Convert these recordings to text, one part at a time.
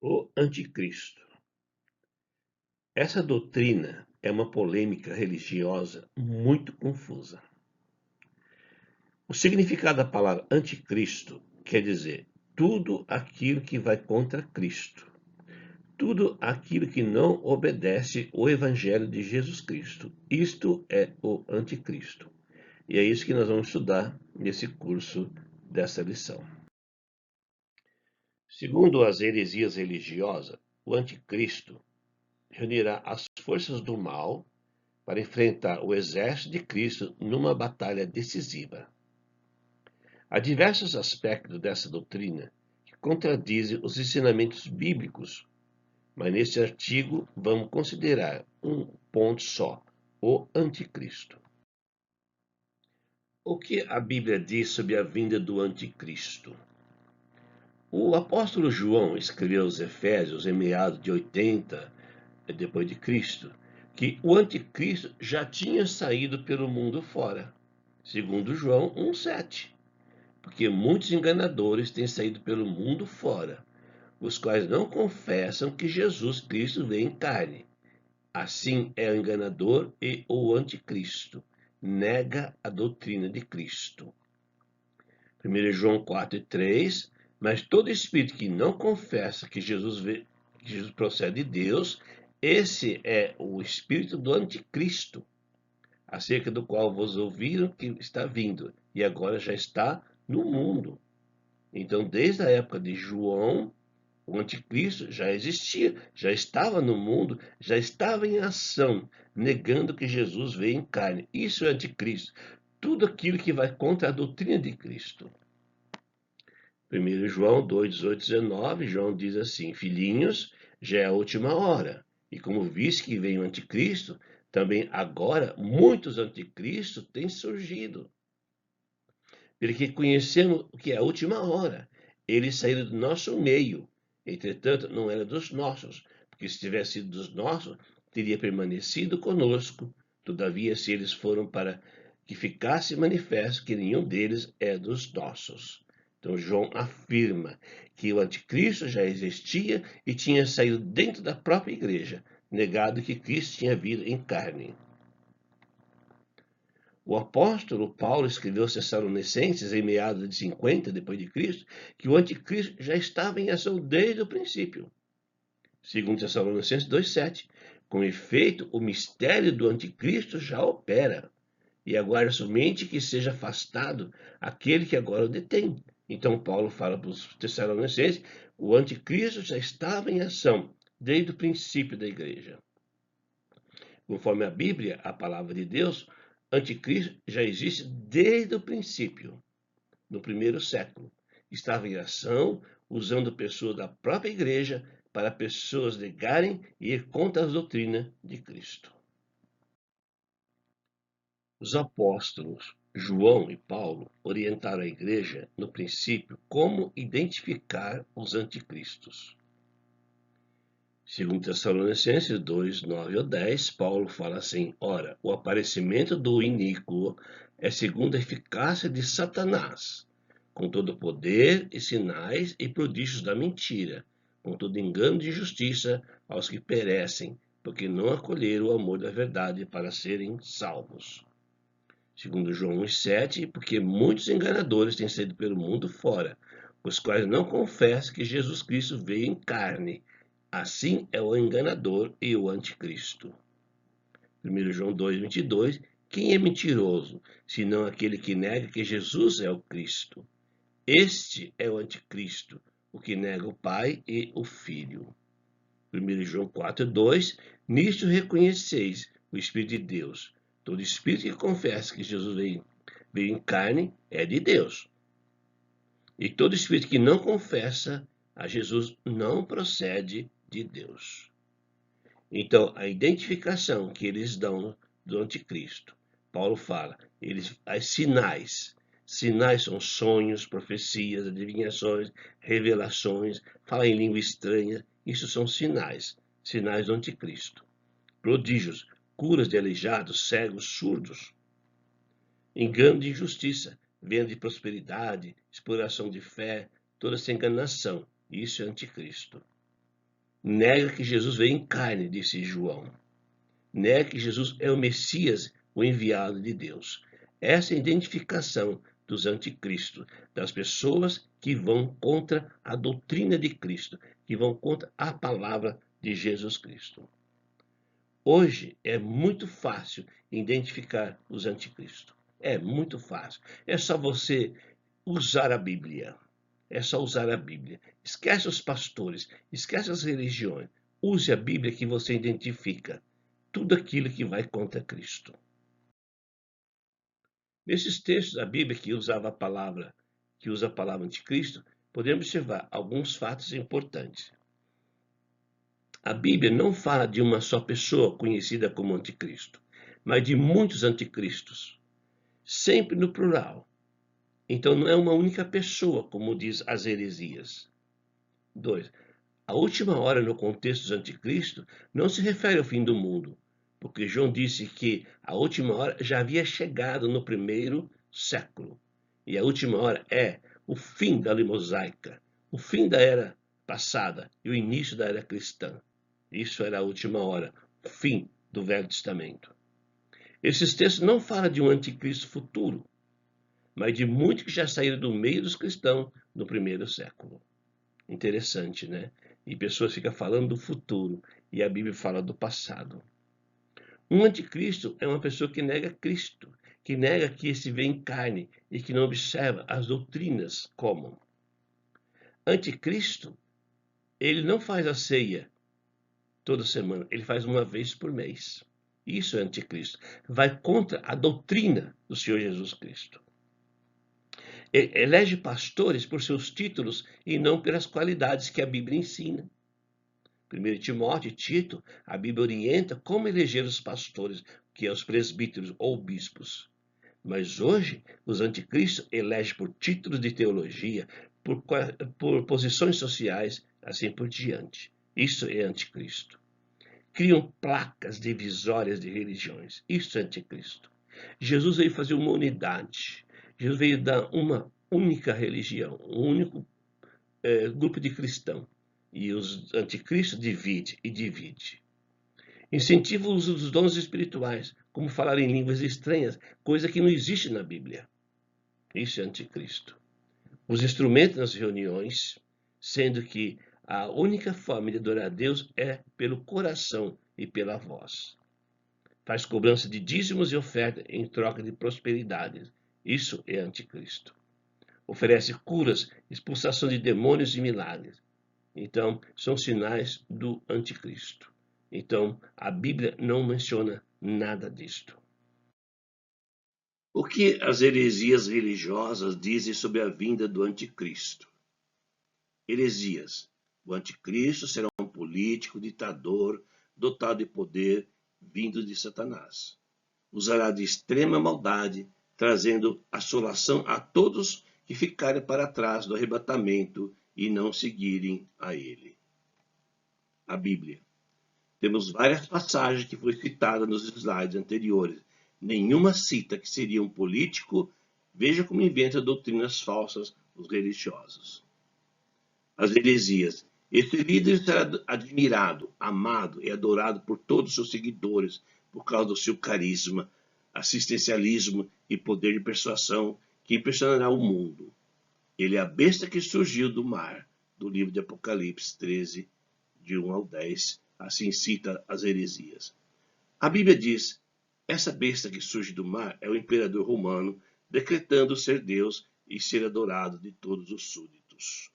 O anticristo. Essa doutrina é uma polêmica religiosa muito confusa. O significado da palavra anticristo quer dizer tudo aquilo que vai contra Cristo, tudo aquilo que não obedece o evangelho de Jesus Cristo. Isto é o anticristo. E é isso que nós vamos estudar nesse curso dessa lição. Segundo as heresias religiosas, o anticristo reunirá as forças do mal para enfrentar o exército de Cristo numa batalha decisiva. Há diversos aspectos dessa doutrina que contradizem os ensinamentos bíblicos, mas neste artigo vamos considerar um ponto só: o anticristo. O que a Bíblia diz sobre a vinda do anticristo? O apóstolo João escreveu aos Efésios em meados de 80 depois de Cristo, que o anticristo já tinha saído pelo mundo fora, segundo João 1,7, porque muitos enganadores têm saído pelo mundo fora, os quais não confessam que Jesus Cristo veio em carne. Assim é o enganador e o anticristo, nega a doutrina de Cristo. 1 João 4,3, mas todo espírito que não confessa que Jesus procede de Deus, esse é o espírito do anticristo, acerca do qual vos ouviram que está vindo, e agora já está no mundo. Então, desde a época de João, o anticristo já existia, já estava no mundo, já estava em ação, negando que Jesus veio em carne. Isso é anticristo. Tudo aquilo que vai contra a doutrina de Cristo. 1 João 2, 18, 19, João diz assim: Filhinhos, já é a última hora, e como viste que vem o anticristo, também agora muitos anticristos têm surgido. Porque conhecemos o que é a última hora. Eles saíram do nosso meio, entretanto não era dos nossos, porque se tivesse sido dos nossos, teria permanecido conosco. Todavia, se eles foram para que ficasse manifesto que nenhum deles é dos nossos. Então, João afirma que o anticristo já existia e tinha saído dentro da própria igreja, negado que Cristo tinha vindo em carne. O apóstolo Paulo escreveu aos Tessalonicenses em meados de 50 depois de Cristo que o anticristo já estava em ação desde o princípio. Segundo Tessalonicenses 2:7, com efeito, o mistério do anticristo já opera e aguarda somente que seja afastado aquele que agora o detém. Então Paulo fala para os Tessalonicenses, o anticristo já estava em ação desde o princípio da igreja. Conforme a Bíblia, a palavra de Deus, anticristo já existe desde o princípio, no primeiro século. Estava em ação, usando pessoas da própria igreja para pessoas negarem e ir contra as doutrinas de Cristo. Os apóstolos João e Paulo orientaram a igreja, no princípio, como identificar os anticristos. Segundo Tessalonicenses 2, 9 ou 10, Paulo fala assim: Ora, o aparecimento do iníquo é segundo a eficácia de Satanás, com todo poder e sinais e prodígios da mentira, com todo engano de justiça aos que perecem, porque não acolheram o amor da verdade para serem salvos. Segundo João 1,7, porque muitos enganadores têm saído pelo mundo fora, os quais não confessam que Jesus Cristo veio em carne. Assim é o enganador e o anticristo. 1 João 2,22, quem é mentiroso, senão aquele que nega que Jesus é o Cristo? Este é o anticristo, o que nega o Pai e o Filho. 1 João 4,2, nisto reconheceis o Espírito de Deus. Todo espírito que confessa que Jesus veio em carne é de Deus. E todo espírito que não confessa a Jesus não procede de Deus. Então, a identificação que eles dão do anticristo, Paulo fala, as sinais. Sinais são sonhos, profecias, adivinhações, revelações, falar em língua estranha. Isso são sinais, sinais do anticristo. Prodígios, curas de aleijados, cegos, surdos. Engano de injustiça, venda de prosperidade, exploração de fé, toda essa enganação. Isso é anticristo. Nega que Jesus veio em carne, disse João. Nega que Jesus é o Messias, o enviado de Deus. Essa é a identificação dos anticristos, das pessoas que vão contra a doutrina de Cristo, que vão contra a palavra de Jesus Cristo. Hoje é muito fácil identificar os anticristos. É muito fácil. É só você usar a Bíblia. É só usar a Bíblia. Esquece os pastores, esquece as religiões. Use a Bíblia que você identifica tudo aquilo que vai contra Cristo. Nesses textos da Bíblia que usa a palavra anticristo, podemos observar alguns fatos importantes. A Bíblia não fala de uma só pessoa conhecida como anticristo, mas de muitos anticristos, sempre no plural. Então não é uma única pessoa, como diz as heresias. 2. A última hora no contexto do anticristo não se refere ao fim do mundo, porque João disse que a última hora já havia chegado no primeiro século. E a última hora é o fim da lei mosaica, o fim da era passada e o início da era cristã. Isso era a última hora, o fim do Velho Testamento. Esses textos não falam de um anticristo futuro, mas de muitos que já saíram do meio dos cristãos no primeiro século. Interessante, né? E pessoas ficam falando do futuro e a Bíblia fala do passado. Um anticristo é uma pessoa que nega Cristo, que nega que esse vem em carne e que não observa as doutrinas como. Anticristo, ele não faz a ceia toda semana, ele faz uma vez por mês. Isso é anticristo. Vai contra a doutrina do Senhor Jesus Cristo. Elege pastores por seus títulos e não pelas qualidades que a Bíblia ensina. 1 Timóteo e Tito, a Bíblia orienta como eleger os pastores, que é os presbíteros ou bispos. Mas hoje, os anticristos elegem por títulos de teologia, por posições sociais, assim por diante. Isso é anticristo. Criam placas divisórias de religiões. Isso é anticristo. Jesus veio fazer uma unidade. Jesus veio dar uma única religião, um único grupo de cristãos. E os anticristos divide. Incentiva o uso dos dons espirituais, como falar em línguas estranhas, coisa que não existe na Bíblia. Isso é anticristo. Os instrumentos nas reuniões, sendo que a única forma de adorar a Deus é pelo coração e pela voz. Faz cobrança de dízimos e ofertas em troca de prosperidade. Isso é anticristo. Oferece curas, expulsação de demônios e milagres. Então, são sinais do anticristo. Então, a Bíblia não menciona nada disto. O que as heresias religiosas dizem sobre a vinda do anticristo? Heresias. O anticristo será um político, ditador, dotado de poder, vindo de Satanás. Usará de extrema maldade, trazendo assolação a todos que ficarem para trás do arrebatamento e não seguirem a ele. A Bíblia. Temos várias passagens que foram citadas nos slides anteriores. Nenhuma cita que seria um político. Veja como inventa doutrinas falsas os religiosos. As heresias. Esse líder será admirado, amado e adorado por todos os seus seguidores por causa do seu carisma, assistencialismo e poder de persuasão que impressionará o mundo. Ele é a besta que surgiu do mar, do livro de Apocalipse 13, de 1 ao 10, assim cita as heresias. A Bíblia diz, essa besta que surge do mar é o imperador romano, decretando ser Deus e ser adorado de todos os súditos.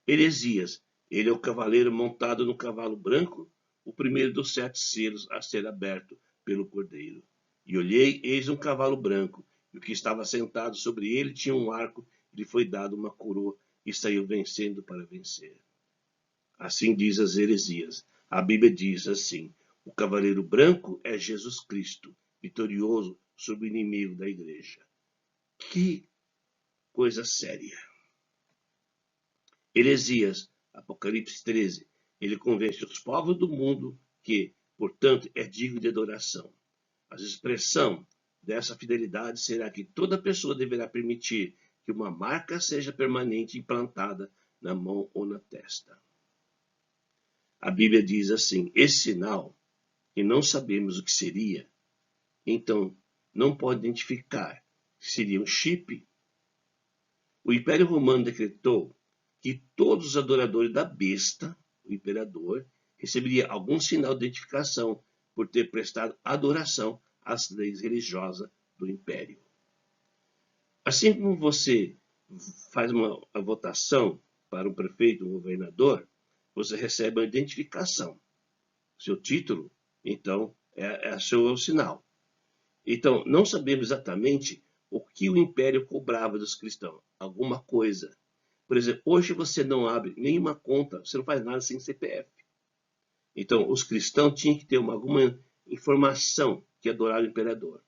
Heresias, ele é o cavaleiro montado no cavalo branco, o primeiro dos 7 selos a ser aberto pelo Cordeiro. E olhei, eis um cavalo branco, e o que estava sentado sobre ele tinha um arco, e lhe foi dado uma coroa, e saiu vencendo para vencer. Assim diz as heresias. A Bíblia diz assim, o cavaleiro branco é Jesus Cristo, vitorioso sobre o inimigo da igreja. Que coisa séria. Heresias, Apocalipse 13, ele convence os povos do mundo que, portanto, é digno de adoração. A expressão dessa fidelidade será que toda pessoa deverá permitir que uma marca seja permanente implantada na mão ou na testa. A Bíblia diz assim: esse sinal, que não sabemos o que seria, então não pode identificar se seria um chip. O Império Romano decretou que todos os adoradores da besta, o imperador, receberia algum sinal de identificação por ter prestado adoração às leis religiosas do Império. Assim como você faz uma votação para um prefeito, um governador, você recebe uma identificação. Seu título, então, é seu sinal. Então, não sabemos exatamente o que o Império cobrava dos cristãos. Alguma coisa. Por exemplo, hoje você não abre nenhuma conta, você não faz nada sem CPF. Então, os cristãos tinham que ter alguma informação que adoraram o imperador.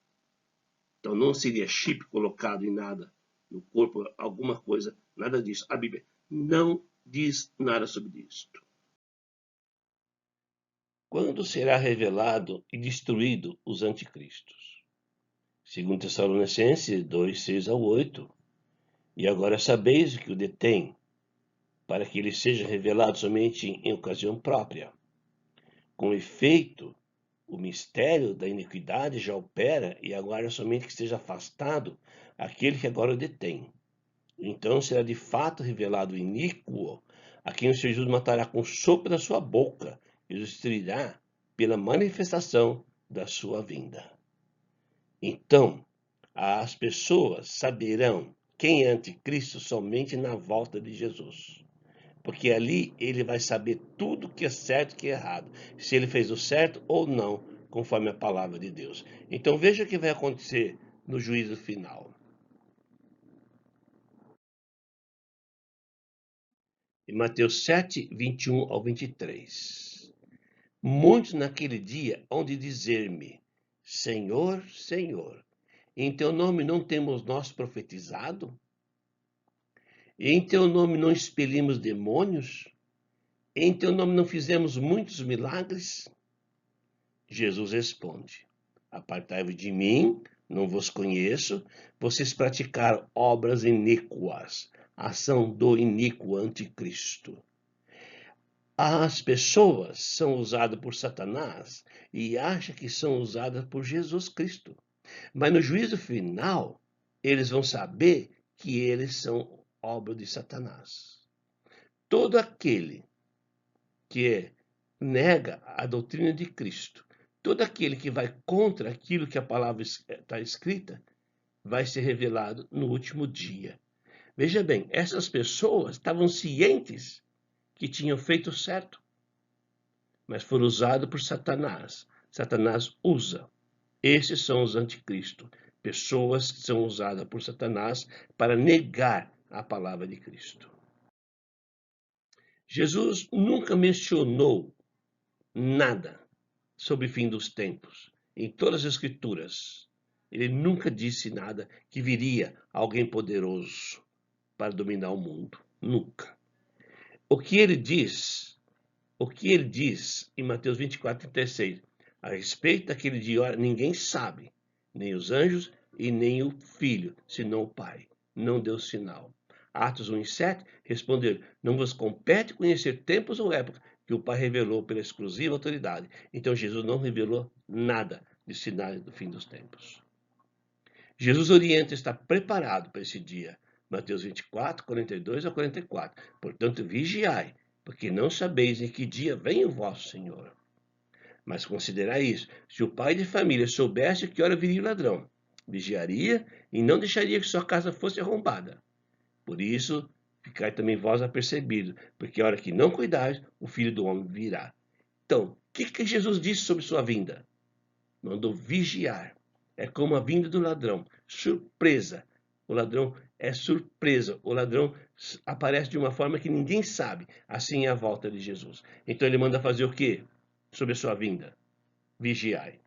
Então, não seria chip colocado em nada, no corpo, alguma coisa, nada disso. A Bíblia não diz nada sobre isso. Quando será revelado e destruído os anticristos? Segundo Tessalonicenses 2, 6 ao 8. E agora sabeis que o detém, para que ele seja revelado somente em ocasião própria. Com efeito, o mistério da iniquidade já opera e agora somente que seja afastado aquele que agora o detém. Então será de fato revelado o iníquo, a quem o Senhor Jesus matará com o sopro da sua boca e o destruirá pela manifestação da sua vinda. Então, as pessoas saberão quem é anticristo somente na volta de Jesus. Porque ali ele vai saber tudo que é certo e que é errado. Se ele fez o certo ou não, conforme a palavra de Deus. Então veja o que vai acontecer no juízo final. Em Mateus 7, 21 ao 23. Muitos naquele dia hão de dizer-me: Senhor, Senhor, em teu nome não temos nós profetizado? Em teu nome não expelimos demônios? Em teu nome não fizemos muitos milagres? Jesus responde: Apartai-vos de mim, não vos conheço, vocês praticaram obras iníquas, ação do iníquo anticristo. As pessoas são usadas por Satanás e acham que são usadas por Jesus Cristo. Mas no juízo final, eles vão saber que eles são obra de Satanás. Todo aquele que nega a doutrina de Cristo, todo aquele que vai contra aquilo que a palavra está escrita, vai ser revelado no último dia. Veja bem, essas pessoas estavam cientes que tinham feito certo, mas foram usados por Satanás. Satanás usa. Esses são os anticristos, pessoas que são usadas por Satanás para negar a palavra de Cristo. Jesus nunca mencionou nada sobre o fim dos tempos. Em todas as escrituras, ele nunca disse nada que viria alguém poderoso para dominar o mundo. Nunca. O que ele diz em Mateus 24, 36, a respeito daquele dia, ninguém sabe, nem os anjos e nem o filho, senão o Pai. Não deu sinal. Atos 1 e 7 responderam: não vos compete conhecer tempos ou épocas que o Pai revelou pela exclusiva autoridade. Então Jesus não revelou nada de sinais do fim dos tempos. Jesus orienta estar preparado para esse dia. Mateus 24, 42 a 44. Portanto, vigiai, porque não sabeis em que dia vem o vosso Senhor. Mas considerai isso: se o pai de família soubesse que hora viria o ladrão, vigiaria e não deixaria que sua casa fosse arrombada. Por isso, ficai também vós apercebidos, porque a hora que não cuidais, o Filho do Homem virá. Então, o que Jesus disse sobre sua vinda? Mandou vigiar. É como a vinda do ladrão, surpresa. O ladrão é surpresa. O ladrão aparece de uma forma que ninguém sabe. Assim é a volta de Jesus. Então ele manda fazer o quê sobre a sua vinda? Vigiai.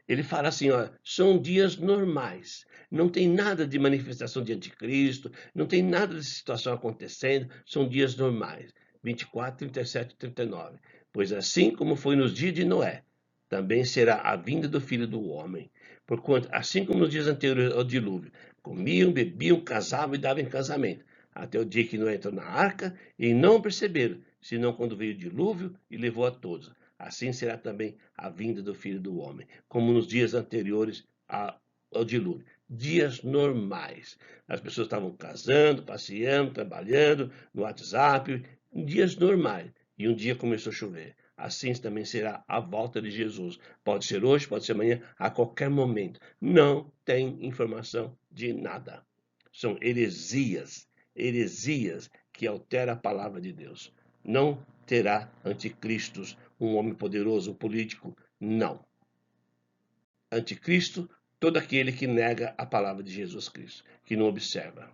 Ele fala assim, ó, são dias normais. Não tem nada de manifestação de anticristo, não tem nada de situação acontecendo, são dias normais. 24, 37 e 39. Pois assim como foi nos dias de Noé, também será a vinda do Filho do Homem. Porquanto, assim como nos dias anteriores ao dilúvio, comiam, bebiam, casavam e davam em casamento, até o dia que Noé entrou na arca e não perceberam, senão quando veio o dilúvio e levou a todos. Assim será também a vinda do Filho do Homem, como nos dias anteriores ao dilúvio. Dias normais. As pessoas estavam casando, passeando, trabalhando, no WhatsApp, em dias normais. E um dia começou a chover. Assim também será a volta de Jesus. Pode ser hoje, pode ser amanhã, a qualquer momento. Não tem informação de nada. São heresias, heresias que alteram a palavra de Deus. Não terá anticristos, um homem poderoso, um político, não. Anticristo, todo aquele que nega a palavra de Jesus Cristo, que não observa.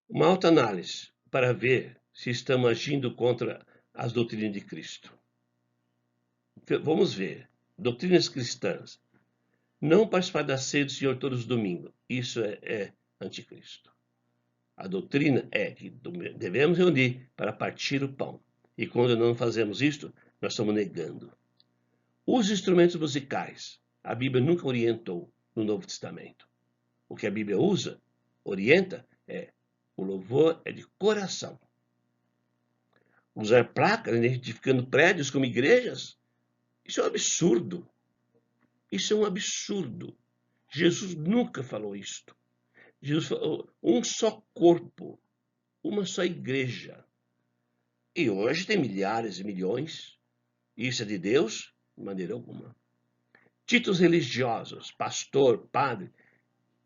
Uma autoanálise para ver se estamos agindo contra as doutrinas de Cristo. Vamos ver. Doutrinas cristãs. Não participar da ceia do Senhor todos os domingos. Isso é anticristo. A doutrina é que devemos reunir para partir o pão. E quando não fazemos isto, nós estamos negando. Os instrumentos musicais. A Bíblia nunca orientou no Novo Testamento. O que a Bíblia orienta, o louvor é de coração. Usar placas identificando prédios como igrejas, isso é um absurdo. Isso é um absurdo. Jesus nunca falou isto. Jesus falou um só corpo, uma só igreja. E hoje tem milhares e milhões. Isso é de Deus? De maneira alguma. Títulos religiosos, pastor, padre,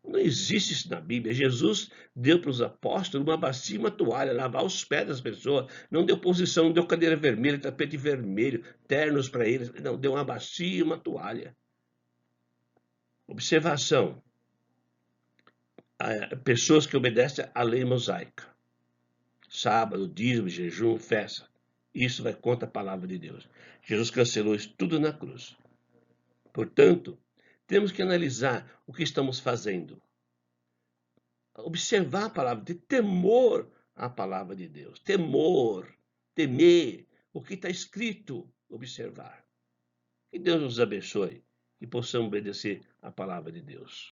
não existe isso na Bíblia. Jesus deu para os apóstolos uma bacia e uma toalha, lavar os pés das pessoas. Não deu posição, não deu cadeira vermelha, tapete vermelho, ternos para eles. Não, deu uma bacia e uma toalha. Observação. Pessoas que obedecem à lei mosaica. Sábado, dízimo, jejum, festa. Isso vai contra a palavra de Deus. Jesus cancelou isso tudo na cruz. Portanto, temos que analisar o que estamos fazendo. Observar a palavra, ter temor à palavra de Deus. Temor, temer o que está escrito, observar. Que Deus nos abençoe e possamos obedecer à palavra de Deus.